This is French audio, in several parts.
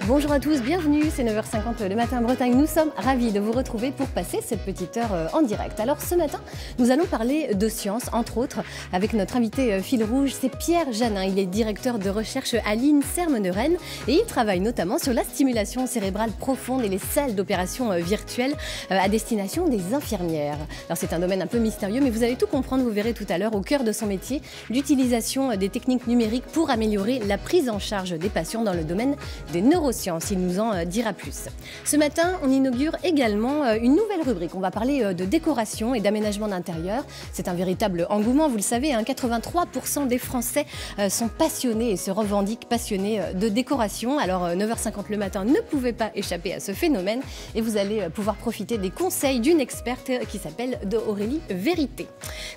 Bonjour à tous, bienvenue, c'est 9h50 le matin en Bretagne. Nous sommes ravis de vous retrouver pour passer cette petite heure en direct. Alors ce matin, nous allons parler de science, entre autres, avec notre invité fil rouge, c'est Pierre Janin. Il est directeur de recherche à l'INSERM de Rennes et il travaille notamment sur la stimulation cérébrale profonde et les salles d'opération virtuelles à destination des infirmières. Alors c'est un domaine un peu mystérieux, mais vous allez tout comprendre, vous verrez tout à l'heure, au cœur de son métier, l'utilisation des techniques numériques pour améliorer la prise en charge des patients dans le domaine des neurosciences. Il nous en dira plus. Ce matin, on inaugure également une nouvelle rubrique. On va parler de décoration et d'aménagement d'intérieur. C'est un véritable engouement, vous le savez, 83% des Français sont passionnés et se revendiquent passionnés de décoration. Alors 9h50 le matin ne pouvait pas échapper à ce phénomène et vous allez pouvoir profiter des conseils d'une experte qui s'appelle Aurélie Vérité.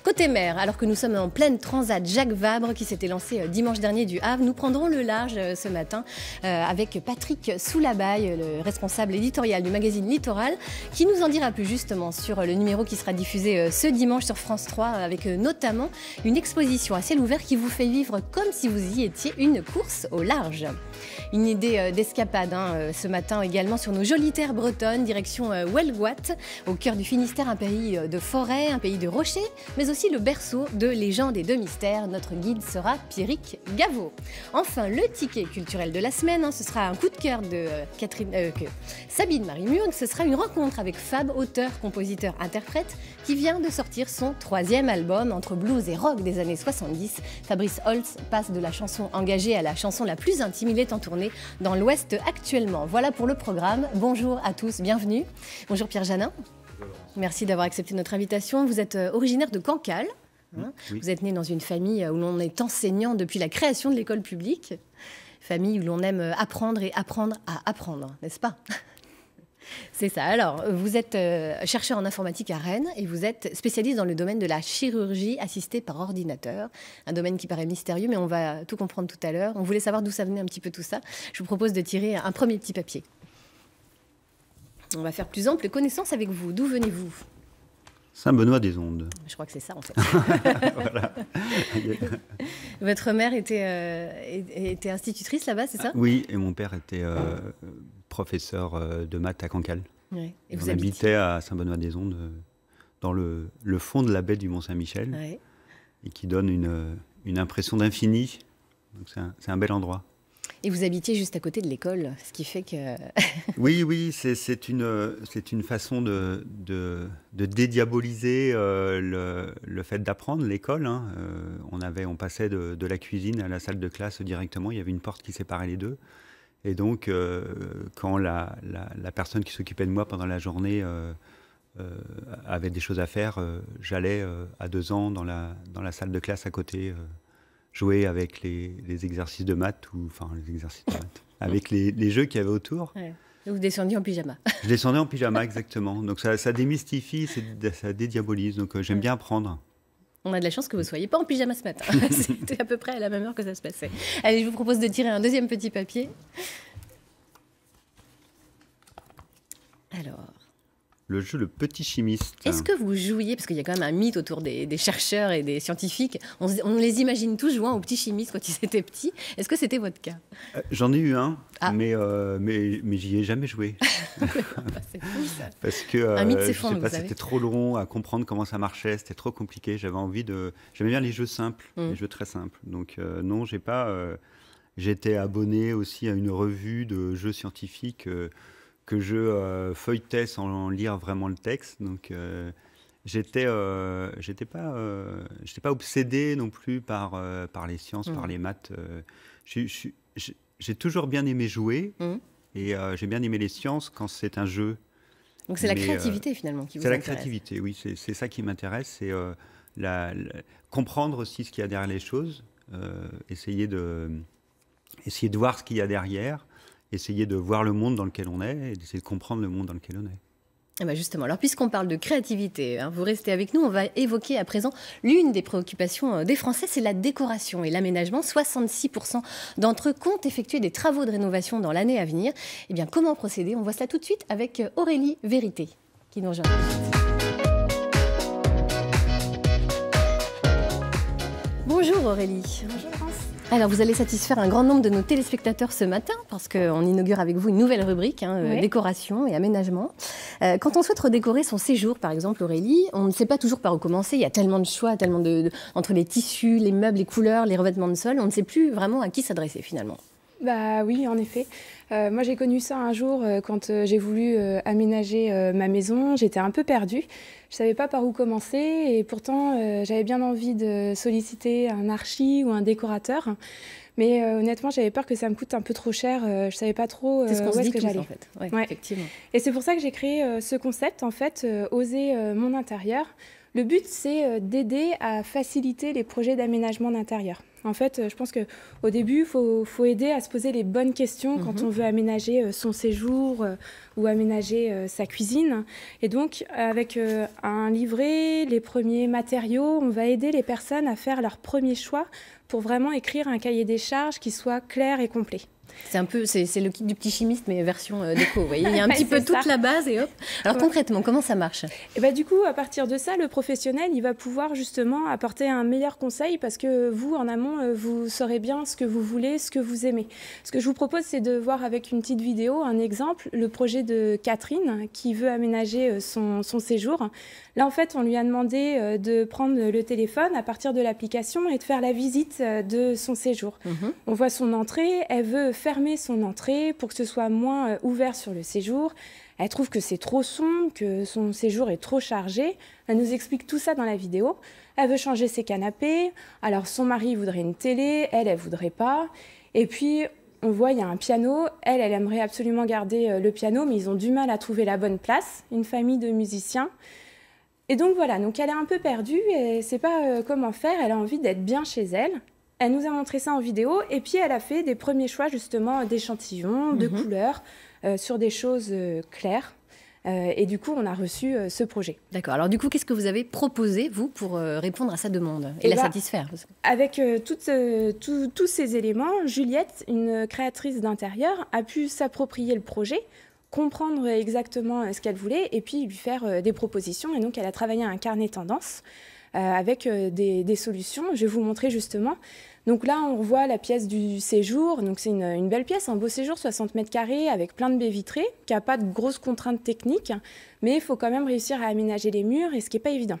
Côté mer, alors que nous sommes en pleine transat Jacques Vabre qui s'était lancé dimanche dernier du Havre, nous prendrons le large ce matin avec Patrick Soulabaille, le responsable éditorial du magazine Littoral, qui nous en dira plus justement sur le numéro qui sera diffusé ce dimanche sur France 3 avec notamment une exposition à ciel ouvert qui vous fait vivre comme si vous y étiez une course au large. Une idée d'escapade ce matin également sur nos jolies terres bretonnes, direction Huelgoat, au cœur du Finistère, un pays de forêt, un pays de rochers, mais aussi le berceau de légendes et de mystères. Notre guide sera Pierrick Gaveau. Enfin, le ticket culturel de la semaine, ce sera un coup de cœur de Sabine Marie-Murgue. Ce sera une rencontre avec Fab, auteur, compositeur, interprète, qui vient de sortir son 3e album entre blues et rock des années 70. Fabrice Holtz passe de la chanson engagée à la chanson la plus intime. Il est en tournée dans l'Ouest actuellement. Voilà pour le programme. Bonjour à tous, bienvenue. Bonjour Pierre Janin. Merci d'avoir accepté notre invitation. Vous êtes originaire de Cancale. Oui. Vous êtes né dans une famille où l'on est enseignant depuis la création de l'école publique. Famille où l'on aime apprendre et apprendre à apprendre, n'est-ce pas? C'est ça. Alors, vous êtes chercheur en informatique à Rennes et vous êtes spécialiste dans le domaine de la chirurgie assistée par ordinateur. Un domaine qui paraît mystérieux, mais on va tout comprendre tout à l'heure. On voulait savoir d'où ça venait un petit peu tout ça. Je vous propose de tirer un premier petit papier. On va faire plus ample connaissance avec vous. D'où venez-vous? Saint-Benoît-des-Ondes. Je crois que c'est ça, en fait. Voilà. Votre mère était institutrice là-bas, c'est ça? Oui, et mon père était professeur de maths à Cancale. Ouais. Et on habitait à Saint-Benoît-des-Ondes, dans le fond de la baie du Mont-Saint-Michel, ouais. Et qui donne une impression d'infini. Donc c'est un bel endroit. Et vous habitiez juste à côté de l'école, ce qui fait que... Oui, c'est une façon de dédiaboliser le fait d'apprendre l'école. On passait de la cuisine à la salle de classe directement. Il y avait une porte qui séparait les deux. Et donc, quand la personne qui s'occupait de moi pendant la journée avait des choses à faire, j'allais à 2 ans dans la salle de classe à côté jouer avec les exercices de maths, avec les jeux qu'il y avait autour. Ouais. Vous descendiez en pyjama. Je descendais en pyjama, exactement. Donc ça démystifie, ça dédiabolise. Donc j'aime bien apprendre. On a de la chance que vous ne soyez pas en pyjama ce matin. C'était à peu près à la même heure que ça se passait. Allez, je vous propose de tirer un deuxième petit papier. Alors... Le jeu Le Petit Chimiste. Est-ce que vous jouiez, parce qu'il y a quand même un mythe autour des chercheurs et des scientifiques, on les imagine tous jouant au Petit Chimiste quand ils étaient petits. Est-ce que c'était votre cas? J'en ai eu un, mais j'y ai jamais joué. C'est fou ça. Parce que un mythe s'effondre, vous savez. C'était trop long à comprendre comment ça marchait, c'était trop compliqué. J'aimais bien les jeux simples, les jeux très simples. Donc non, j'ai pas. J'étais abonné aussi à une revue de jeux scientifiques. Que je feuilletais sans lire vraiment le texte, donc j'étais pas obsédé non plus par les sciences, par les maths. J'ai toujours bien aimé jouer et j'ai bien aimé les sciences quand c'est un jeu. Donc c'est la créativité finalement qui vous intéresse. C'est la créativité, oui, c'est ça qui m'intéresse, c'est comprendre aussi ce qu'il y a derrière les choses, essayer de voir ce qu'il y a derrière. Essayer de voir le monde dans lequel on est et d'essayer de comprendre le monde dans lequel on est. Eh bien justement, alors puisqu'on parle de créativité, vous restez avec nous, on va évoquer à présent l'une des préoccupations des Français, c'est la décoration et l'aménagement. 66% d'entre eux comptent effectuer des travaux de rénovation dans l'année à venir. Eh bien, comment procéder? On voit cela tout de suite avec Aurélie Vérité, qui nous rejoint. Bonjour Aurélie. Bonjour France. Alors, vous allez satisfaire un grand nombre de nos téléspectateurs ce matin, parce qu'on inaugure avec vous une nouvelle rubrique, décoration et aménagement. Quand on souhaite redécorer son séjour, par exemple, Aurélie, on ne sait pas toujours par où commencer. Il y a tellement de choix, tellement entre les tissus, les meubles, les couleurs, les revêtements de sol, on ne sait plus vraiment à qui s'adresser finalement. Bah oui, en effet. Moi, j'ai connu ça un jour quand j'ai voulu aménager ma maison. J'étais un peu perdue. Je ne savais pas par où commencer et pourtant, j'avais bien envie de solliciter un archi ou un décorateur. Mais honnêtement, j'avais peur que ça me coûte un peu trop cher. Je ne savais pas trop où est-ce que j'allais. En fait. Ouais. Effectivement. Et c'est pour ça que j'ai créé ce concept, en fait, Oser mon intérieur. Le but, c'est d'aider à faciliter les projets d'aménagement d'intérieur. En fait, je pense qu'au début, il faut aider à se poser les bonnes questions quand on veut aménager son séjour ou aménager sa cuisine. Et donc, avec un livret, les premiers matériaux, on va aider les personnes à faire leurs premiers choix pour vraiment écrire un cahier des charges qui soit clair et complet. C'est le kit du petit chimiste, mais version déco. Vous voyez, il y a un petit peu toute la base et hop. Alors concrètement, comment ça marche? Et bah, du coup, à partir de ça, le professionnel, il va pouvoir justement apporter un meilleur conseil parce que vous, en amont, vous saurez bien ce que vous voulez, ce que vous aimez. Ce que je vous propose, c'est de voir avec une petite vidéo un exemple, le projet de Catherine qui veut aménager son séjour. Là, en fait, on lui a demandé de prendre le téléphone à partir de l'application et de faire la visite de son séjour. On voit son entrée, elle veut fermer son entrée pour que ce soit moins ouvert sur le séjour. Elle trouve que c'est trop sombre, que son séjour est trop chargé. Elle nous explique tout ça dans la vidéo. Elle veut changer ses canapés. Alors, son mari voudrait une télé, elle voudrait pas. Et puis, on voit, il y a un piano. Elle aimerait absolument garder le piano, mais ils ont du mal à trouver la bonne place. Une famille de musiciens. Et donc voilà, donc elle est un peu perdue et ne sait pas comment faire. Elle a envie d'être bien chez elle. Elle nous a montré ça en vidéo et puis elle a fait des premiers choix justement d'échantillons, de couleurs sur des choses claires. Et du coup, on a reçu ce projet. D'accord. Alors du coup, qu'est-ce que vous avez proposé, vous, pour répondre à sa demande et la satisfaire? Avec tous ces éléments, Juliette, une créatrice d'intérieur, a pu s'approprier le projet, comprendre exactement ce qu'elle voulait et puis lui faire des propositions. Et donc, elle a travaillé un carnet tendance avec des solutions. Je vais vous montrer justement. Donc là, on revoit la pièce du séjour. Donc, c'est une belle pièce, un beau séjour, 60 mètres carrés, avec plein de baies vitrées, qui n'a pas de grosses contraintes techniques, mais il faut quand même réussir à aménager les murs, et ce qui n'est pas évident.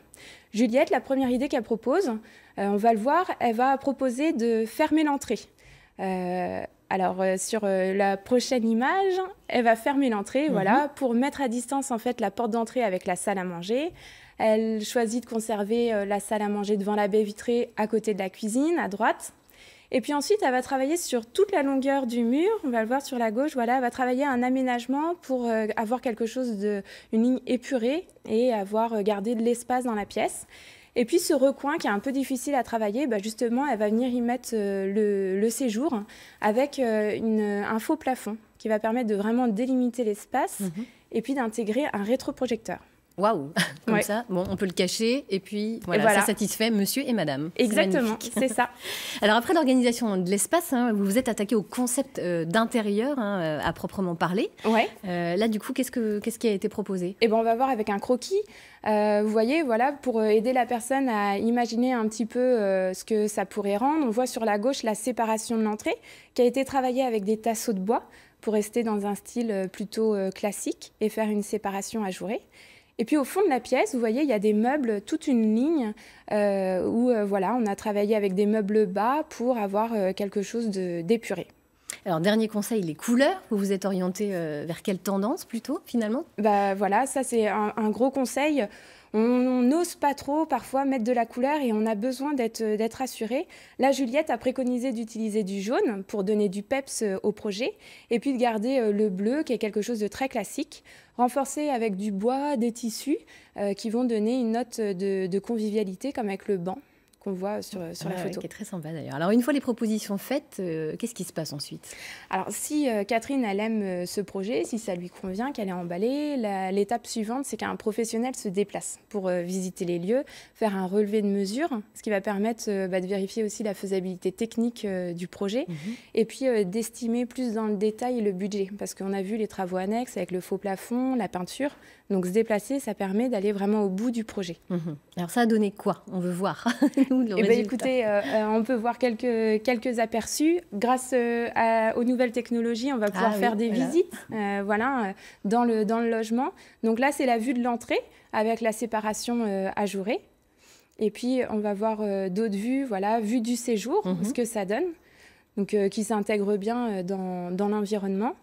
Juliette, la première idée qu'elle propose, on va le voir, elle va proposer de fermer l'entrée. Alors, sur la prochaine image, elle va fermer l'entrée, voilà, pour mettre à distance en fait la porte d'entrée avec la salle à manger. Elle choisit de conserver la salle à manger devant la baie vitrée à côté de la cuisine, à droite. Et puis ensuite, elle va travailler sur toute la longueur du mur. On va le voir sur la gauche, voilà, elle va travailler un aménagement pour avoir quelque chose une ligne épurée et avoir gardé de l'espace dans la pièce. Et puis ce recoin qui est un peu difficile à travailler, bah justement, elle va venir y mettre le séjour avec un faux plafond qui va permettre de vraiment délimiter l'espace et puis d'intégrer un rétroprojecteur. Waouh, comme ça, bon, on peut le cacher et puis voilà, ça satisfait monsieur et madame. Exactement, c'est ça. Alors après l'organisation de l'espace, vous vous êtes attaqué au concept d'intérieur à proprement parler. Ouais. Là du coup, qu'est-ce qui a été proposé? Eh ben, on va voir avec un croquis. Vous voyez, voilà, pour aider la personne à imaginer un petit peu ce que ça pourrait rendre. On voit sur la gauche la séparation de l'entrée qui a été travaillée avec des tasseaux de bois pour rester dans un style plutôt classique et faire une séparation ajourée. Et puis au fond de la pièce, vous voyez, il y a des meubles, toute une ligne où voilà, on a travaillé avec des meubles bas pour avoir quelque chose d'épuré. Alors, dernier conseil, les couleurs. Vous vous êtes orienté vers quelle tendance plutôt, finalement? Bah voilà, ça c'est un gros conseil. On n'ose pas trop parfois mettre de la couleur et on a besoin d'être assuré. Là, Juliette a préconisé d'utiliser du jaune pour donner du peps au projet et puis de garder le bleu qui est quelque chose de très classique, renforcé avec du bois, des tissus qui vont donner une note de convivialité comme avec le banc qu'on voit sur la photo. Qui est très sympa d'ailleurs. Alors une fois les propositions faites, qu'est-ce qui se passe ensuite? Alors si Catherine elle aime ce projet, si ça lui convient, qu'elle est emballée, l'étape suivante c'est qu'un professionnel se déplace pour visiter les lieux, faire un relevé de mesure, ce qui va permettre de vérifier aussi la faisabilité technique du projet et puis d'estimer plus dans le détail le budget parce qu'on a vu les travaux annexes avec le faux plafond, la peinture. Donc se déplacer, ça permet d'aller vraiment au bout du projet. Alors ça a donné quoi? On veut voir. Nous, le résultat. Écoutez, on peut voir quelques aperçus. Grâce aux nouvelles technologies, on va pouvoir faire des visites dans le logement. Donc là, c'est la vue de l'entrée avec la séparation ajourée. Et puis, on va voir d'autres vues, vue du séjour, ce que ça donne, donc qui s'intègre bien dans l'environnement.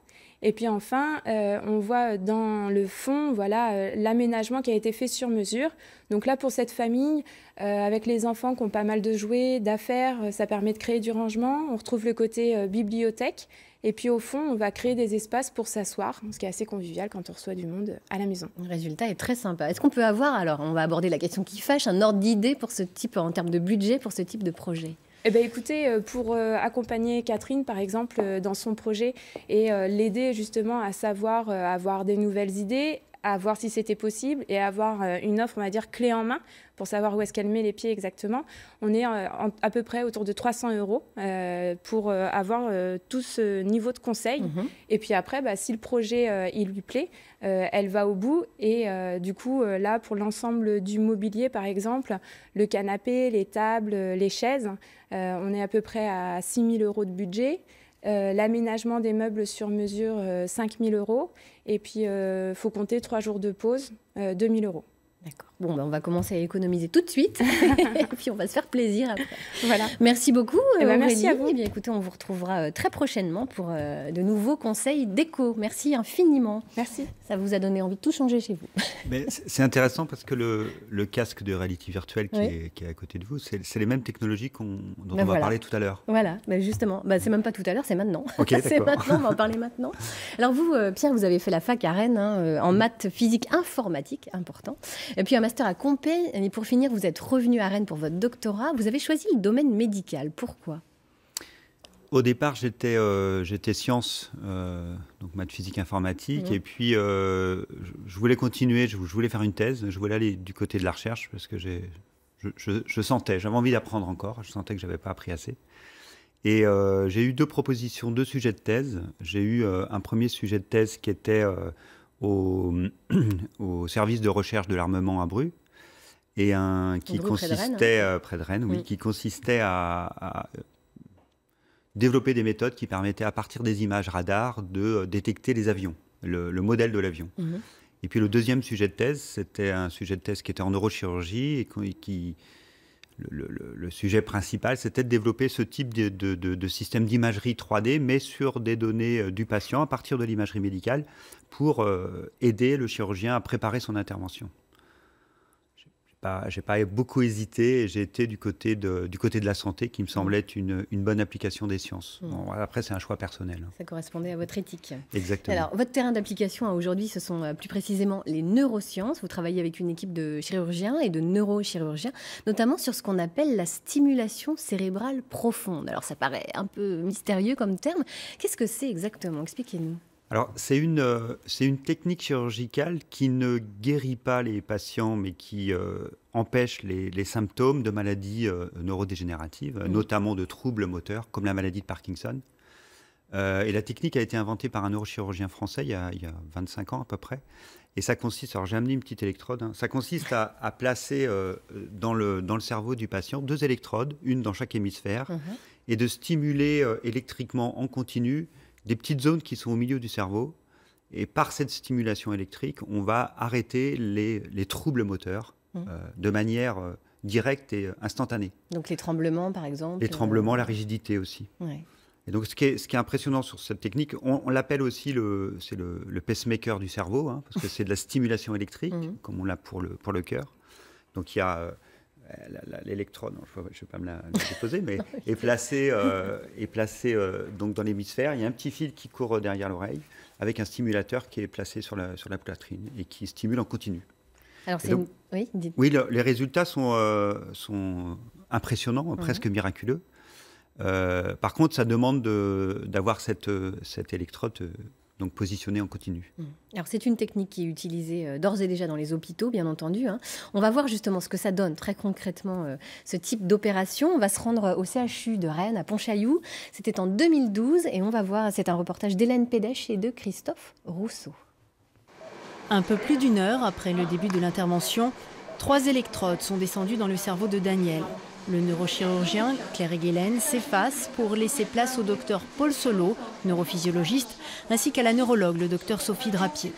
Et puis enfin, on voit dans le fond l'aménagement qui a été fait sur mesure. Donc là, pour cette famille, avec les enfants qui ont pas mal de jouets, d'affaires, ça permet de créer du rangement. On retrouve le côté bibliothèque. Et puis au fond, on va créer des espaces pour s'asseoir, ce qui est assez convivial quand on reçoit du monde à la maison. Le résultat est très sympa. Est-ce qu'on peut avoir, alors on va aborder la question qui fâche, un ordre d'idée pour ce type, en termes de budget, pour ce type de projet? Écoutez, pour accompagner Catherine, par exemple, dans son projet et l'aider justement à savoir avoir des nouvelles idées, à voir si c'était possible et avoir une offre, on va dire, clé en main pour savoir où est-ce qu'elle met les pieds exactement. On est à peu près autour de 300 € pour avoir tout ce niveau de conseil. Et puis après, si le projet, il lui plaît, elle va au bout. Et du coup, là, pour l'ensemble du mobilier, par exemple, le canapé, les tables, les chaises, on est à peu près à 6 000 € de budget. L'aménagement des meubles sur mesure, 5 000 €. Et puis, il faut compter 3 jours de pause, 2 000 €. D'accord. Bon, on va commencer à économiser tout de suite. Et puis, on va se faire plaisir après. Voilà. Merci beaucoup, Aurélie. Merci à vous. Bien, écoutez, on vous retrouvera très prochainement pour de nouveaux conseils déco. Merci infiniment. Merci. Ça vous a donné envie de tout changer chez vous. Mais c'est intéressant parce que le casque de réalité virtuelle qui est à côté de vous, c'est les mêmes technologies dont on va parler tout à l'heure. Voilà, justement. C'est même pas tout à l'heure, c'est maintenant. Ok, c'est maintenant, on va en parler maintenant. Alors vous, Pierre, vous avez fait la fac à Rennes en maths, physique, informatique, important. Et puis un master à Compiègne. Et pour finir, vous êtes revenu à Rennes pour votre doctorat. Vous avez choisi le domaine médical. Pourquoi ? Au départ, j'étais sciences, donc maths, physique, informatique. Et puis, je voulais continuer, je voulais faire une thèse. Je voulais aller du côté de la recherche parce que je sentais, j'avais envie d'apprendre encore. Je sentais que je n'avais pas appris assez. Et j'ai eu 2 propositions, 2 sujets de thèse. J'ai eu un premier sujet de thèse qui était au service de recherche de l'armement à Bru, et un qui consistait près de Rennes, qui consistait à développer des méthodes qui permettaient, à partir des images radar, de détecter les avions, le modèle de l'avion. Et puis le deuxième sujet de thèse, c'était un sujet de thèse qui était en neurochirurgie, et le sujet principal, c'était de développer ce type de système d'imagerie 3D, mais sur des données du patient, à partir de l'imagerie médicale, pour aider le chirurgien à préparer son intervention. J'ai pas beaucoup hésité, et j'ai été du côté de la santé, qui me semblait être une bonne application des sciences. Bon, après, c'est un choix personnel. Ça correspondait à votre éthique. Exactement. Alors, votre terrain d'application aujourd'hui, ce sont plus précisément les neurosciences. Vous travaillez avec une équipe de chirurgiens et de neurochirurgiens, notamment sur ce qu'on appelle la stimulation cérébrale profonde. Alors, ça paraît un peu mystérieux comme terme. Qu'est-ce que c'est exactement? Expliquez-nous. Alors, c'est une technique chirurgicale qui ne guérit pas les patients, mais qui empêche les symptômes de maladies neurodégénératives, notamment de troubles moteurs, comme la maladie de Parkinson. Et la technique a été inventée par un neurochirurgien français il y a 25 ans à peu près. Et ça consiste, alors j'ai amené une petite électrode, ça consiste à placer dans le cerveau du patient 2 électrodes, une dans chaque hémisphère, et de stimuler électriquement en continu des petites zones qui sont au milieu du cerveau. Et par cette stimulation électrique, on va arrêter les troubles moteurs de manière directe et instantanée. Donc les tremblements, par exemple. Les tremblements, la rigidité aussi. Ouais. Et donc ce qui est impressionnant sur cette technique, on l'appelle aussi le pacemaker du cerveau, parce que c'est de la stimulation électrique, comme on l'a pour le cœur. Donc il y a l'électrode, je ne vais pas me la déposer, mais est placée donc dans l'hémisphère. Il y a un petit fil qui court derrière l'oreille avec un stimulateur qui est placé sur la poitrine et qui stimule en continu. Alors donc, oui, les résultats sont impressionnants, presque miraculeux. Par contre, ça demande d'avoir cette électrode donc positionnée en continu. Alors c'est une technique qui est utilisée d'ores et déjà dans les hôpitaux, bien entendu. On va voir justement ce que ça donne très concrètement, ce type d'opération. On va se rendre au CHU de Rennes, à Pontchaillou. C'était en 2012 et on va voir, c'est un reportage d'Hélène Pédèche et de Christophe Rousseau. Un peu plus d'une heure après le début de l'intervention, 3 électrodes sont descendues dans le cerveau de Daniel. Le neurochirurgien Claire Egelen s'efface pour laisser place au docteur Paul Solo, neurophysiologiste, ainsi qu'à la neurologue, le docteur Sophie Drapier.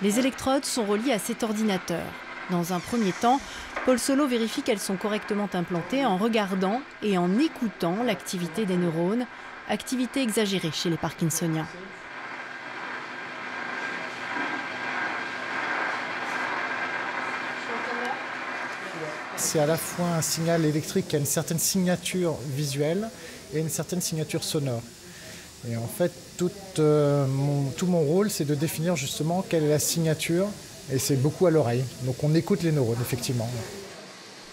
Les électrodes sont reliées à cet ordinateur. Dans un premier temps, Paul Solo vérifie qu'elles sont correctement implantées en regardant et en écoutant l'activité des neurones, activité exagérée chez les parkinsoniens. C'est à la fois un signal électrique qui a une certaine signature visuelle et une certaine signature sonore. Et en fait, tout mon rôle, c'est de définir justement quelle est la signature, et c'est beaucoup à l'oreille. Donc on écoute les neurones, effectivement.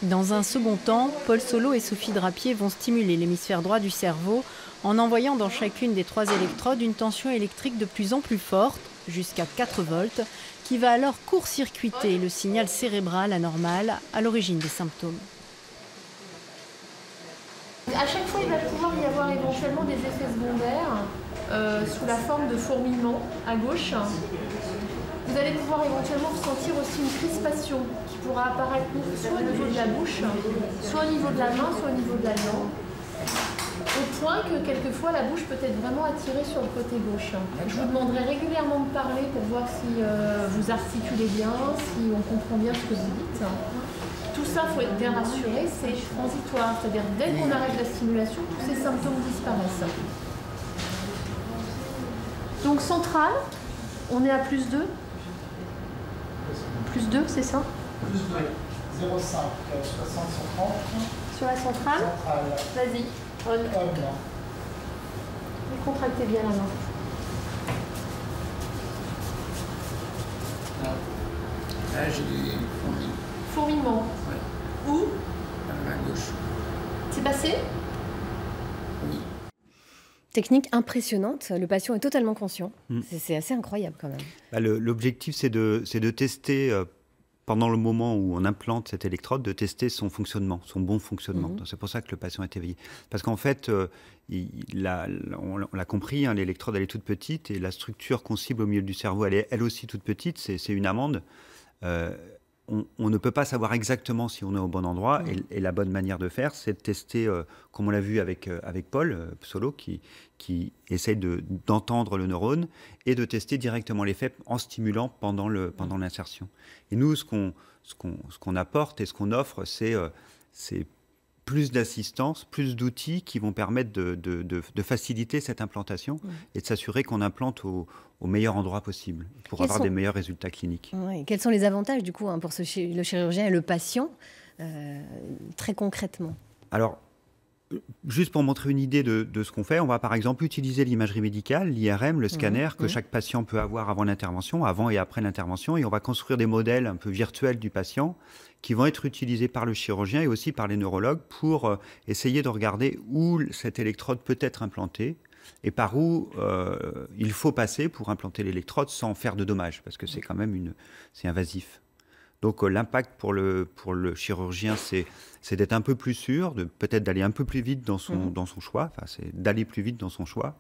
Dans un second temps, Paul Solo et Sophie Drapier vont stimuler l'hémisphère droit du cerveau en envoyant dans chacune des 3 électrodes une tension électrique de plus en plus forte, jusqu'à 4 volts, qui va alors court-circuiter le signal cérébral anormal à l'origine des symptômes. À chaque fois, il va pouvoir y avoir éventuellement des effets secondaires sous la forme de fourmillement à gauche. Vous allez pouvoir éventuellement ressentir aussi une crispation qui pourra apparaître soit au niveau de la bouche, soit au niveau de la main, soit au niveau de la langue. Au point que quelquefois la bouche peut être vraiment attirée sur le côté gauche. Je vous demanderai régulièrement de parler pour voir si vous articulez bien, si on comprend bien ce que vous dites. Tout ça, il faut être bien rassuré, c'est transitoire. C'est-à-dire dès qu'on arrête la stimulation, tous ces symptômes disparaissent. Donc centrale, on est à plus 2. Plus 2, c'est ça? Plus 2, 0,5, 60, 130. Sur la centrale. Vas-y. On. Contractez bien la main. Là, j'ai des fourmis. Fourmillement. Ouais. Où? À la gauche. C'est passé? Oui. Technique impressionnante, le patient est totalement conscient. C'est assez incroyable quand même. Bah, l'objectif, c'est de tester, pendant le moment où on implante cette électrode, de tester son fonctionnement, son bon fonctionnement. C'est pour ça que le patient est éveillé. Parce qu'en fait, on l'a compris, hein, l'électrode, elle est toute petite et la structure qu'on cible au milieu du cerveau, elle est elle aussi toute petite, c'est une amande. On ne peut pas savoir exactement si on est au bon endroit et la bonne manière de faire, c'est de tester, comme on l'a vu avec Paul Solo, qui essaye d'entendre le neurone et de tester directement l'effet en stimulant pendant l'insertion. Et nous, ce qu'on apporte et ce qu'on offre, c'est plus d'assistance, plus d'outils qui vont permettre de faciliter cette implantation et de s'assurer qu'on implante au meilleur endroit possible pour avoir des meilleurs résultats cliniques. Ouais. Quels sont les avantages du coup pour le chirurgien et le patient, très concrètement? Alors, juste pour montrer une idée de ce qu'on fait, on va par exemple utiliser l'imagerie médicale, l'IRM, le scanner que chaque patient peut avoir avant l'intervention, avant et après l'intervention, et on va construire des modèles un peu virtuels du patient qui vont être utilisés par le chirurgien et aussi par les neurologues pour essayer de regarder où cette électrode peut être implantée et par où il faut passer pour implanter l'électrode sans faire de dommages, parce que c'est quand même c'est invasif. Donc l'impact pour le chirurgien, c'est d'être un peu plus sûr, peut-être d'aller un peu plus vite dans son choix, enfin, c'est d'aller plus vite dans son choix.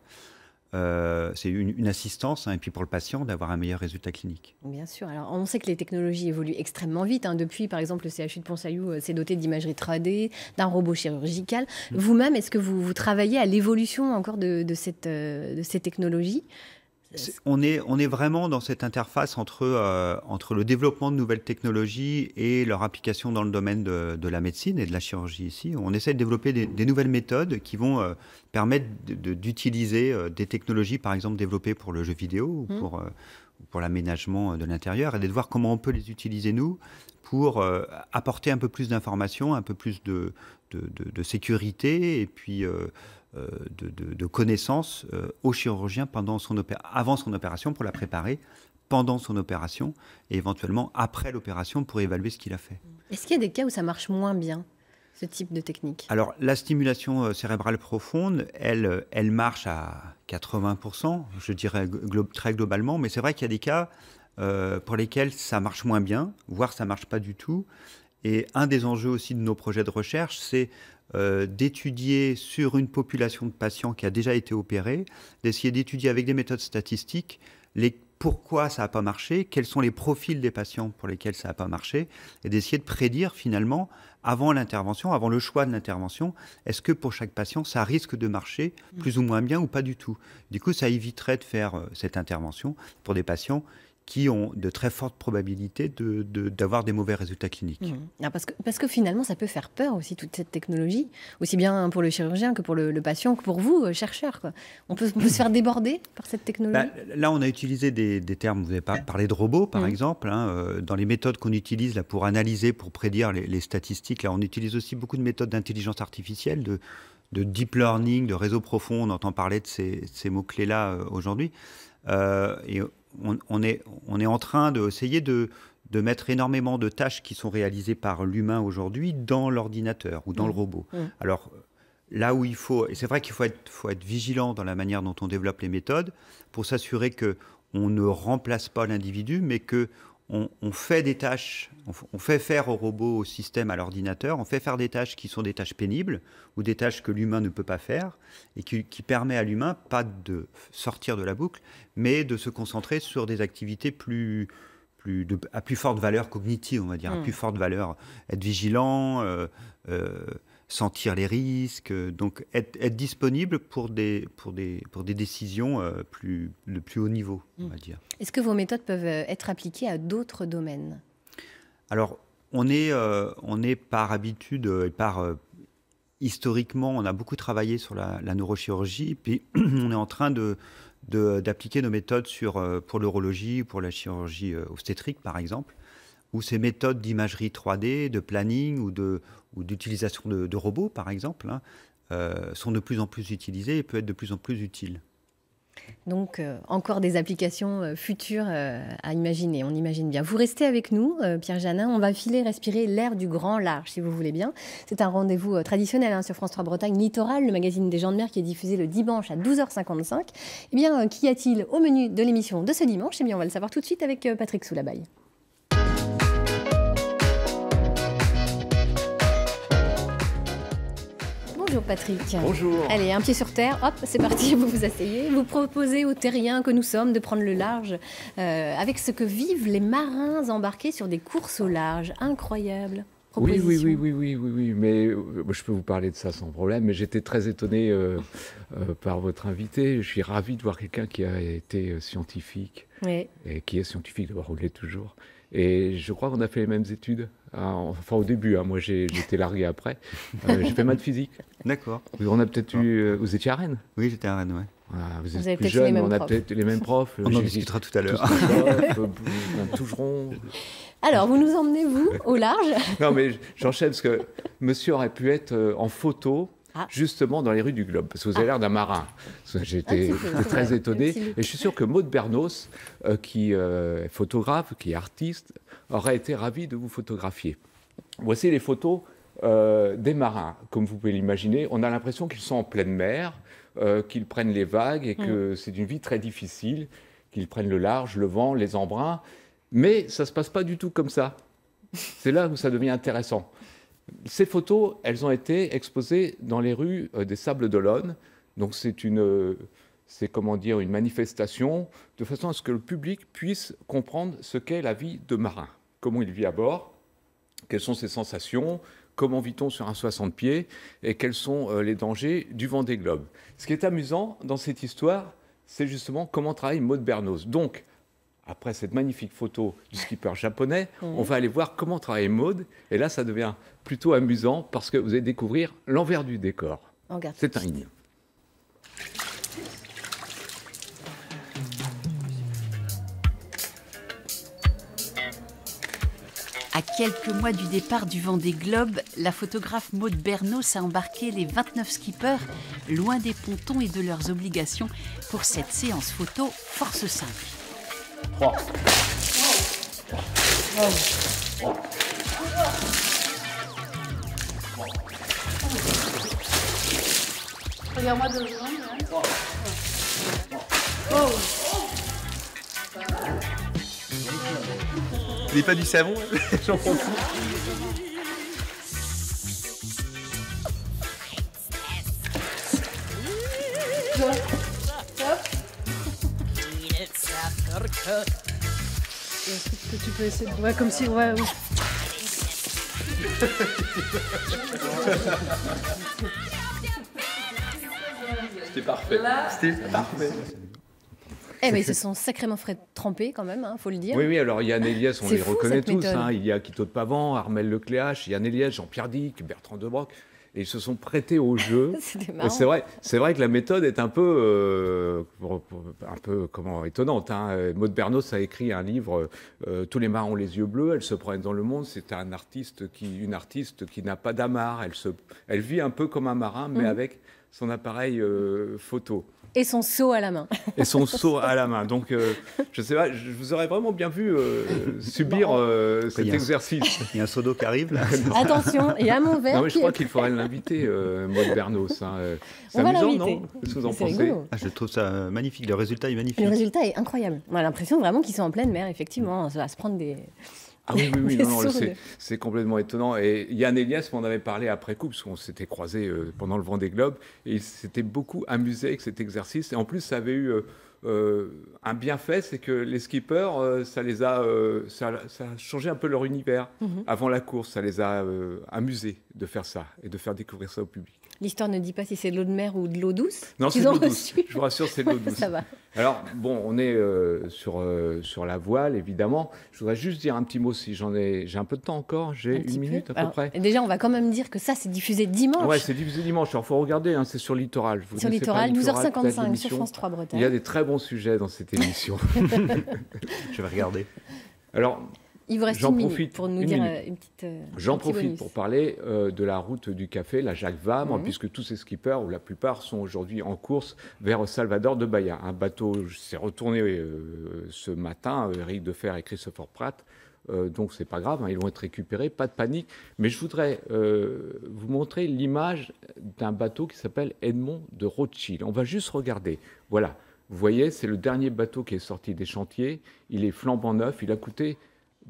C'est une assistance, hein, et puis pour le patient, d'avoir un meilleur résultat clinique. Bien sûr. Alors, on sait que les technologies évoluent extrêmement vite. Depuis, par exemple, le CHU de Pont-Saillou s'est doté d'imagerie 3D, d'un robot chirurgical. Vous-même, est-ce que vous travaillez à l'évolution encore de ces technologies ? On est vraiment dans cette interface entre le développement de nouvelles technologies et leur application dans le domaine de la médecine et de la chirurgie ici. On essaie de développer des nouvelles méthodes qui vont permettre d'utiliser des technologies, par exemple, développées pour le jeu vidéo ou pour l'aménagement de l'intérieur, et de voir comment on peut les utiliser, nous, pour apporter un peu plus d'informations, un peu plus de sécurité et puis de connaissances au chirurgien avant son opération pour la préparer, pendant son opération et éventuellement après l'opération pour évaluer ce qu'il a fait. Est-ce qu'il y a des cas où ça marche moins bien, ce type de technique? Alors, la stimulation cérébrale profonde, elle marche à 80%, je dirais très globalement, mais c'est vrai qu'il y a des cas pour lesquels ça marche moins bien, voire ça ne marche pas du tout. Et un des enjeux aussi de nos projets de recherche, c'est d'étudier sur une population de patients qui a déjà été opérée, d'essayer d'étudier avec des méthodes statistiques pourquoi ça n'a pas marché, quels sont les profils des patients pour lesquels ça n'a pas marché, et d'essayer de prédire finalement, avant l'intervention, avant le choix de l'intervention, est-ce que pour chaque patient, ça risque de marcher plus ou moins bien ou pas du tout. Du coup, ça éviterait de faire cette intervention pour des patients qui ont de très fortes probabilités d'avoir des mauvais résultats cliniques. Parce que finalement, ça peut faire peur aussi, toute cette technologie, aussi bien pour le chirurgien que pour le patient, que pour vous, chercheurs, quoi. On peut se faire déborder par cette technologie. Là, on a utilisé des termes, vous avez parlé de robots, par exemple. Dans les méthodes qu'on utilise là, pour analyser, pour prédire les statistiques, là, on utilise aussi beaucoup de méthodes d'intelligence artificielle, de deep learning, de réseau profond. On entend parler de ces mots-clés-là aujourd'hui. Et on est en train d'essayer de mettre énormément de tâches qui sont réalisées par l'humain aujourd'hui dans l'ordinateur ou dans le robot. Alors, là où il faut, et c'est vrai qu'il faut être vigilant dans la manière dont on développe les méthodes pour s'assurer qu'on ne remplace pas l'individu, mais qu'on fait des tâches, on fait faire au robot, au système, à l'ordinateur, on fait faire des tâches qui sont des tâches pénibles ou des tâches que l'humain ne peut pas faire et qui permet à l'humain pas de sortir de la boucle, mais de se concentrer sur des activités à plus forte valeur cognitive, on va dire, à plus forte valeur, être vigilant, sentir les risques, donc être disponible pour des décisions de plus haut niveau, on va dire. Est-ce que vos méthodes peuvent être appliquées à d'autres domaines ? Alors, on est par habitude et historiquement, on a beaucoup travaillé sur la neurochirurgie, puis on est en train d'appliquer nos méthodes pour l'urologie, pour la chirurgie obstétrique, par exemple, où ces méthodes d'imagerie 3D, de planning ou d'utilisation de robots, par exemple, sont de plus en plus utilisées et peuvent être de plus en plus utiles. Donc, encore des applications futures à imaginer, on imagine bien. Vous restez avec nous, Pierre Janin, on va respirer l'air du grand large, si vous voulez bien. C'est un rendez-vous traditionnel sur France 3 Bretagne Littoral, le magazine des gens de mer qui est diffusé le dimanche à 12h55. Eh bien, qu'y a-t-il au menu de l'émission de ce dimanche ? Eh bien, on va le savoir tout de suite avec Patrick Soulabaille. Bonjour Patrick. Bonjour. Allez, un pied sur terre, hop, c'est parti, vous vous asseyez. Vous proposez aux terriens que nous sommes de prendre le large avec ce que vivent les marins embarqués sur des courses au large. Incroyable. Oui, mais je peux vous parler de ça sans problème, mais j'étais très étonné par votre invité. Je suis ravi de voir quelqu'un qui a été scientifique, et qui est scientifique, d'abord, on l'est toujours. Et je crois qu'on a fait les mêmes études. Enfin, au début, moi j'étais largué après. J'ai fait maths physique. D'accord. On a peut-être eu. Vous étiez à Rennes ? Oui, j'étais à Rennes, oui. Vous êtes plus jeune, on a peut-être les mêmes profs. On en discutera tout à l'heure. Toucheron. Alors, vous nous emmenez, vous, au large ? Non, mais j'enchaîne parce que monsieur aurait pu être en photo. Justement dans les rues du Globe, parce que vous avez l'air d'un marin. J'étais très étonné. Et je suis sûr que Maud Bernos, qui est photographe, qui est artiste, aurait été ravi de vous photographier. Voici les photos des marins. Comme vous pouvez l'imaginer, on a l'impression qu'ils sont en pleine mer, qu'ils prennent les vagues et que c'est une vie très difficile, qu'ils prennent le large, le vent, les embruns. Mais ça ne se passe pas du tout comme ça. C'est là où ça devient intéressant. Ces photos, elles ont été exposées dans les rues des Sables d'Olonne. Donc c'est une manifestation de façon à ce que le public puisse comprendre ce qu'est la vie de marin. Comment il vit à bord, quelles sont ses sensations, comment vit-on sur un 60 pieds et quels sont les dangers du Vendée Globe. Ce qui est amusant dans cette histoire, c'est justement comment travaille Maud Bernos. Donc, après cette magnifique photo du skipper japonais, on va aller voir comment travaille Maud. Et là, ça devient plutôt amusant parce que vous allez découvrir l'envers du décor. C'est un hymne. À quelques mois du départ du Vendée Globe, la photographe Maud Bernos a embarqué les 29 skippers loin des pontons et de leurs obligations pour cette séance photo Force 5. 3. Regarde-moi deux secondes. Il n'est pas du savon, j'en prends plus. Que tu peux essayer de... Ouais, comme si... Ouais. C'était parfait. C'était parfait. Eh ben, ils se sont sacrément trempés quand même, faut le dire. Oui, alors Yann Eliès, on C'est les fou, reconnaît cette tous. méthode. Il y a Quito de Pavan, Armel Lecléache, Yann Eliès, Jean-Pierre Dick, Bertrand Debroc. Et ils se sont prêtés au jeu. C'était marrant. C'est vrai que la méthode est un peu étonnante. Maud Bernos a écrit un livre, Tous les marins ont les yeux bleus. Elle se promène dans le monde. C'est une artiste qui n'a pas d'amarre. Elle vit un peu comme un marin, mais avec son appareil photo. Et son seau à la main. Et son seau à la main. Donc, je sais pas, je vous aurais vraiment bien vu subir cet exercice. Il y a un seau d'eau qui arrive, là. Attention, et à mon verre. Non, mais je crois qu'il faudrait l'inviter, Maud Bernos. C'est On va amusant, l'inviter. non? Qu'est-ce que vous en C'est pensez? rigolo. Je trouve ça magnifique. Le résultat est magnifique. Le résultat est incroyable. On a l'impression vraiment qu'ils sont en pleine mer, effectivement. Ça va se prendre des... Ah oui, des non, sourdes. c'est complètement étonnant. Et Yann Eliès m'en avait parlé après coup, parce qu'on s'était croisés pendant le Vendée Globe, et il s'était beaucoup amusé avec cet exercice. Et en plus, ça avait eu un bienfait, c'est que les skippers, ça a changé un peu leur univers. Avant la course, ça les a amusés de faire ça, et de faire découvrir ça au public. L'histoire ne dit pas si c'est de l'eau de mer ou de l'eau douce. Non, c'est de l'eau douce. Je vous rassure, c'est de l'eau douce. Ça va. Alors, bon, on est sur la voile, évidemment. Je voudrais juste dire un petit mot, si j'ai un peu de temps encore. J'ai une minute à peu près. Déjà, on va quand même dire que ça, c'est diffusé dimanche. Ouais, c'est diffusé dimanche. Alors, il faut regarder, c'est sur Littoral. Sur Littoral, 12h55 sur France 3 Bretagne. Il y a des très bons sujets dans cette émission. Je vais regarder. Alors, il vous reste une minute pour nous dire une petite. J'en profite pour parler de la route du café, la Jacques Vabre, puisque tous ces skippers, ou la plupart, sont aujourd'hui en course vers Salvador de Bahia. Un bateau s'est retourné ce matin, Éric Defer et Christopher Pratt. Donc c'est pas grave, ils vont être récupérés, pas de panique. Mais je voudrais vous montrer l'image d'un bateau qui s'appelle Edmond de Rothschild. On va juste regarder. Voilà, vous voyez, c'est le dernier bateau qui est sorti des chantiers. Il est flambant neuf, il a coûté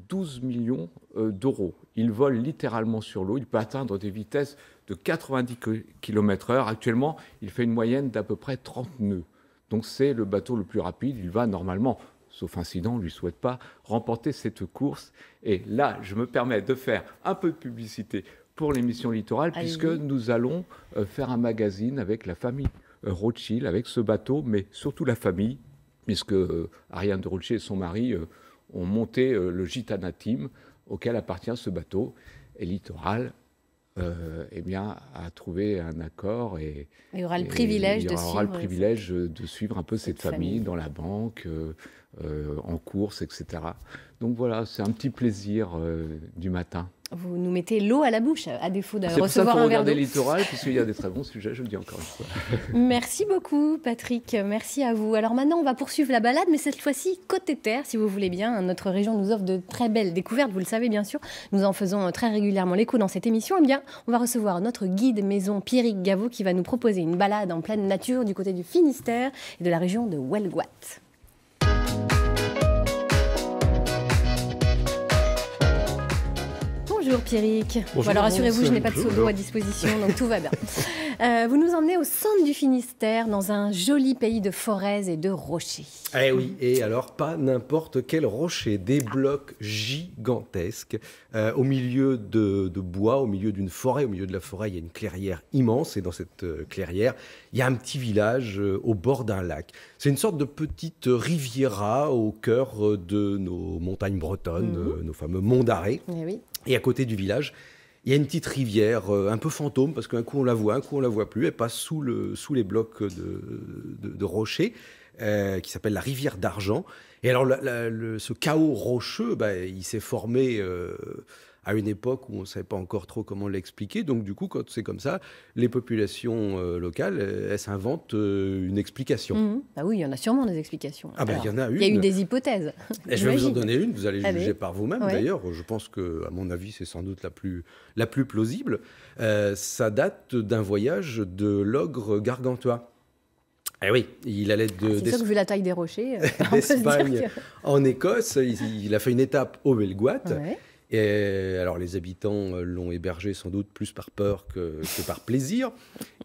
12 millions d'euros. Il vole littéralement sur l'eau. Il peut atteindre des vitesses de 90 km/h. Actuellement, il fait une moyenne d'à peu près 30 nœuds. Donc c'est le bateau le plus rapide. Il va normalement, sauf incident, on ne lui souhaite pas, remporter cette course. Et là, je me permets de faire un peu de publicité pour l'émission Littoral, puisque nous allons faire un magazine avec la famille Rothschild, avec ce bateau, mais surtout la famille, puisque Ariane de Rothschild et son mari ont monté le Gitana Team auquel appartient ce bateau. Et Littoral a trouvé un accord et il aura le privilège de suivre un peu cette famille dans la banque, en course, etc. Donc voilà, c'est un petit plaisir du matin. Vous nous mettez l'eau à la bouche, à défaut de recevoir un verre d'eau. C'est pour ça qu'il faut regarder Littoral, puisqu'il y a des très bons sujets, je le dis encore une fois. Merci beaucoup, Patrick. Merci à vous. Alors maintenant, on va poursuivre la balade, mais cette fois-ci, côté terre, si vous voulez bien. Notre région nous offre de très belles découvertes, vous le savez bien sûr. Nous en faisons très régulièrement l'écho dans cette émission. Eh bien, on va recevoir notre guide maison, Pierrick Gaveau, qui va nous proposer une balade en pleine nature du côté du Finistère et de la région de Huelgoat. Bonjour Pierrick. Bonjour, alors rassurez-vous, je n'ai pas de seau d'eau à disposition, donc tout va bien. Vous nous emmenez au centre du Finistère, dans un joli pays de forêts et de rochers. Eh oui, et alors pas n'importe quel rocher, des blocs gigantesques au milieu de bois, au milieu d'une forêt. Au milieu de la forêt, il y a une clairière immense, et dans cette clairière, il y a un petit village au bord d'un lac. C'est une sorte de petite riviera au cœur de nos montagnes bretonnes, nos fameux monts d'Arrée. Eh oui. Et à côté du village, il y a une petite rivière un peu fantôme, parce qu'un coup on la voit, un coup on la voit plus. Elle passe sous les blocs de rochers, qui s'appelle la rivière d'Argent. Et alors ce chaos rocheux, il s'est formé à une époque où on ne savait pas encore trop comment l'expliquer. Donc du coup, quand c'est comme ça, les populations locales, elles s'inventent une explication. Ah oui, il y en a sûrement des explications. Ah il y en a une. Il y a eu des hypothèses. Et je vais vous en donner une, vous allez juger par vous-même. Ouais. D'ailleurs, je pense que, à mon avis, c'est sans doute la plus plausible. Ça date d'un voyage de l'ogre Gargantua. Eh oui, il allait c'est sûr que vu la taille des rochers, d'Espagne en Écosse. Il a fait une étape au Huelgoat. Ouais. Et alors les habitants l'ont hébergé sans doute plus par peur que par plaisir,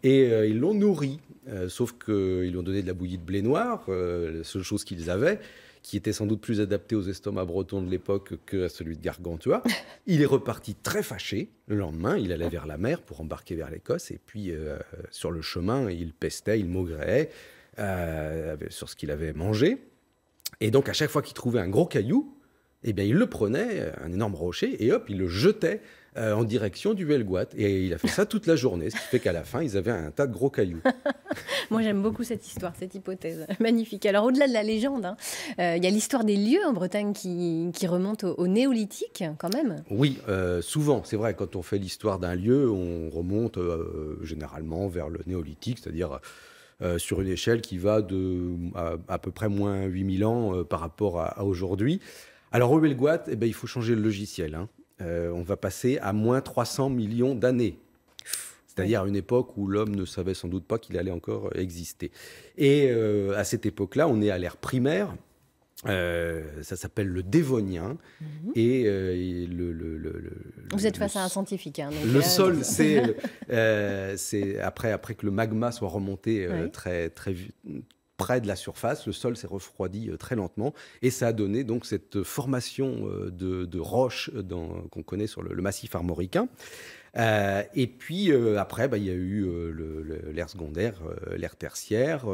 et ils l'ont nourri. sauf qu'ils lui ont donné de la bouillie de blé noir, la seule chose qu'ils avaient, qui était sans doute plus adapté aux estomacs bretons de l'époque qu'à celui de Gargantua. Il est reparti très fâché. Le lendemain, il allait vers la mer pour embarquer vers l'Écosse. Et puis, sur le chemin, il pestait, il maugréait sur ce qu'il avait mangé. Et donc, à chaque fois qu'il trouvait un gros caillou, eh bien, il le prenait, un énorme rocher, et hop, il le jetait en direction du Helgoat. Et il a fait ça toute la journée, ce qui fait qu'à la fin, ils avaient un tas de gros cailloux. Moi, j'aime beaucoup cette histoire, cette hypothèse. Magnifique. Alors, au-delà de la légende, il y a l'histoire des lieux en Bretagne qui remonte au néolithique, quand même. Oui, souvent. C'est vrai, quand on fait l'histoire d'un lieu, on remonte généralement vers le néolithique, c'est-à-dire sur une échelle qui va de à peu près moins 8000 ans par rapport à aujourd'hui. Alors, au Helgoat, eh ben, il faut changer le logiciel. On va passer à moins 300 millions d'années. C'est-à-dire à une époque où l'homme ne savait sans doute pas qu'il allait encore exister. Et à cette époque-là, on est à l'ère primaire. Ça s'appelle le Dévonien. Et vous êtes face à un scientifique. Le sol, c'est après que le magma soit remonté très près de la surface, le sol s'est refroidi très lentement et ça a donné donc cette formation de roches qu'on connaît sur le massif armoricain. Et puis après, il y a eu l'ère secondaire, l'ère tertiaire,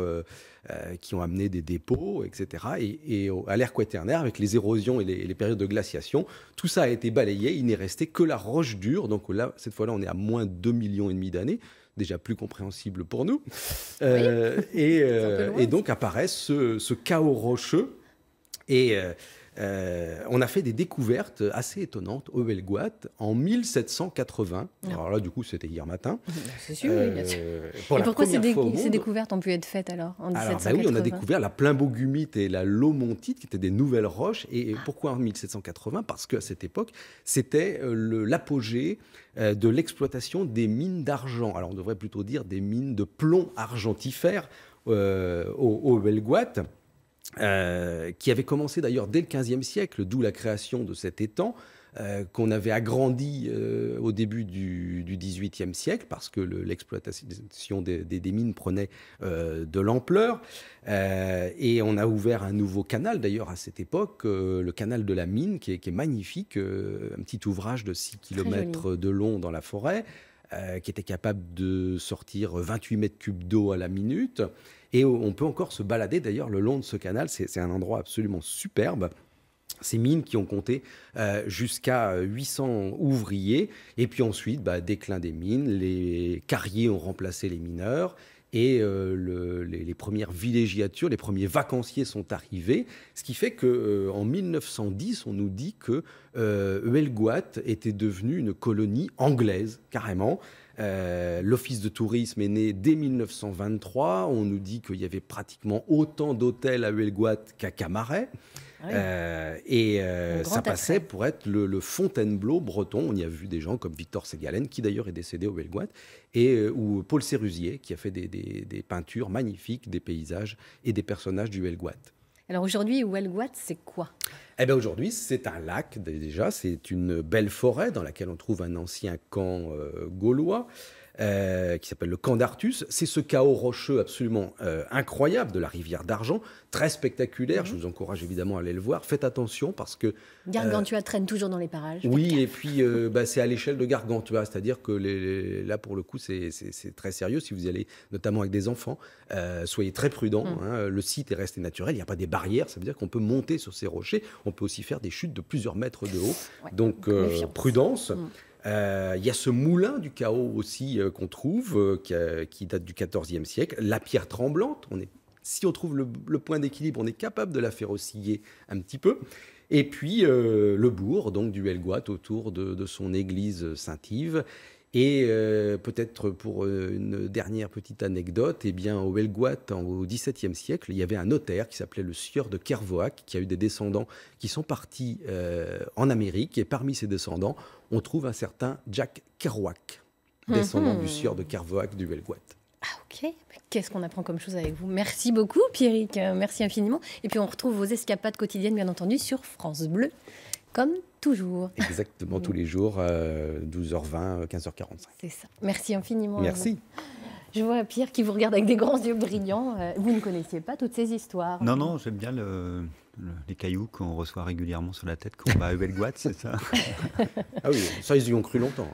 qui ont amené des dépôts, etc. Et à l'ère quaternaire, avec les érosions et les périodes de glaciation, tout ça a été balayé. Il n'est resté que la roche dure. Donc là, cette fois-là, on est à moins 2,5 millions d'années. Déjà plus compréhensible pour nous. Et donc apparaît ce chaos rocheux. Et on a fait des découvertes assez étonnantes au Helgoat en 1780. Alors là, du coup, c'était hier matin. C'est sûr, oui, bien sûr. Et pourquoi ces découvertes ont pu être faites alors en 1780 ? Alors, oui, on a découvert la plimbogumite et la lomontite, qui étaient des nouvelles roches. Et pourquoi en 1780 ? Parce qu'à cette époque, c'était l'apogée de l'exploitation des mines d'argent. Alors, on devrait plutôt dire des mines de plomb argentifère au Helgoat. Qui avait commencé d'ailleurs dès le XVe siècle, d'où la création de cet étang, qu'on avait agrandi au début du XVIIIe siècle, parce que l'exploitation des mines prenait de l'ampleur. Et on a ouvert un nouveau canal, d'ailleurs, à cette époque, le canal de la mine, qui est magnifique, un petit ouvrage de 6 km de long dans la forêt, qui était capable de sortir 28 mètres cubes d'eau à la minute. Et on peut encore se balader d'ailleurs le long de ce canal. C'est un endroit absolument superbe. Ces mines qui ont compté jusqu'à 800 ouvriers. Et puis ensuite, déclin des mines, les carriers ont remplacé les mineurs. Et les premières villégiatures, les premiers vacanciers sont arrivés. Ce qui fait qu'en 1910, on nous dit que Helgoat était devenu une colonie anglaise, carrément. L'office de tourisme est né dès 1923. On nous dit qu'il y avait pratiquement autant d'hôtels à Helgoat qu'à Camaret. Ça passait pour être le Fontainebleau breton. On y a vu des gens comme Victor Ségalen, qui d'ailleurs est décédé au Helgoat, ou Paul Sérusier, qui a fait des peintures magnifiques, des paysages et des personnages du Helgoat. Alors aujourd'hui, Helgoat, c'est quoi ? Eh bien aujourd'hui, c'est un lac déjà, c'est une belle forêt dans laquelle on trouve un ancien camp gaulois qui s'appelle le camp d'Artus. C'est ce chaos rocheux absolument incroyable de la rivière d'Argent, très spectaculaire. Je vous encourage évidemment à aller le voir. Faites attention parce que... Gargantua traîne toujours dans les parages. Oui, et puis c'est à l'échelle de Gargantua, c'est-à-dire que là pour le coup c'est très sérieux. Si vous y allez notamment avec des enfants, soyez très prudents. Le site est resté naturel, il n'y a pas des barrières, ça veut dire qu'on peut monter sur ces rochers. On peut aussi faire des chutes de plusieurs mètres de haut. Donc prudence. Il y a ce moulin du chaos aussi qu'on trouve, qui date du XIVe siècle. La pierre tremblante, si on trouve le point d'équilibre, on est capable de la faire osciller un petit peu. Et puis le bourg donc, du Helgoat autour de son église Saint-Yves. Et peut-être pour une dernière petite anecdote, au Helgoat, au XVIIe siècle, il y avait un notaire qui s'appelait le sieur de Kervoac, qui a eu des descendants qui sont partis en Amérique. Et parmi ces descendants, on trouve un certain Jack Kerouac, descendant du sieur de Kervoac du Helgoat. Ah ok, qu'est-ce qu'on apprend comme chose avec vous. Merci beaucoup Pierrick, merci infiniment. Et puis on retrouve vos escapades quotidiennes bien entendu sur France Bleu, comme toujours. Exactement, tous les jours, 12h20, 15h45. C'est ça, merci infiniment. Merci. Je vois Pierre qui vous regarde avec des grands yeux brillants. Vous ne connaissiez pas toutes ces histoires? Non, j'aime bien les cailloux qu'on reçoit régulièrement sur la tête quand on va à Bellegoide, c'est ça? Ah oui, ça ils y ont cru longtemps.